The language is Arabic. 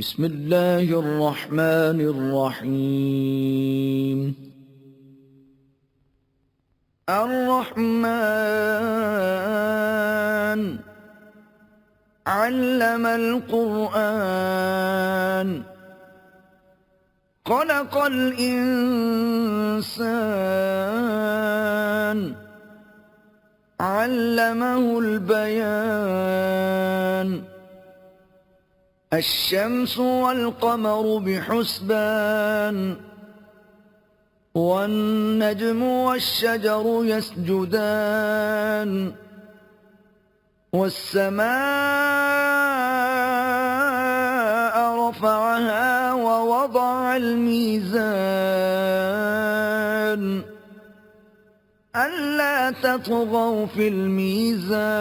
بسم الله الرحمن الرحيم. الرحمن علم القرآن خلق الإنسان علمه البيان. الشمس والقمر بحسبان والنجم والشجر يسجدان والسماء رفعها ووضع الميزان ألا تطغوا في الميزان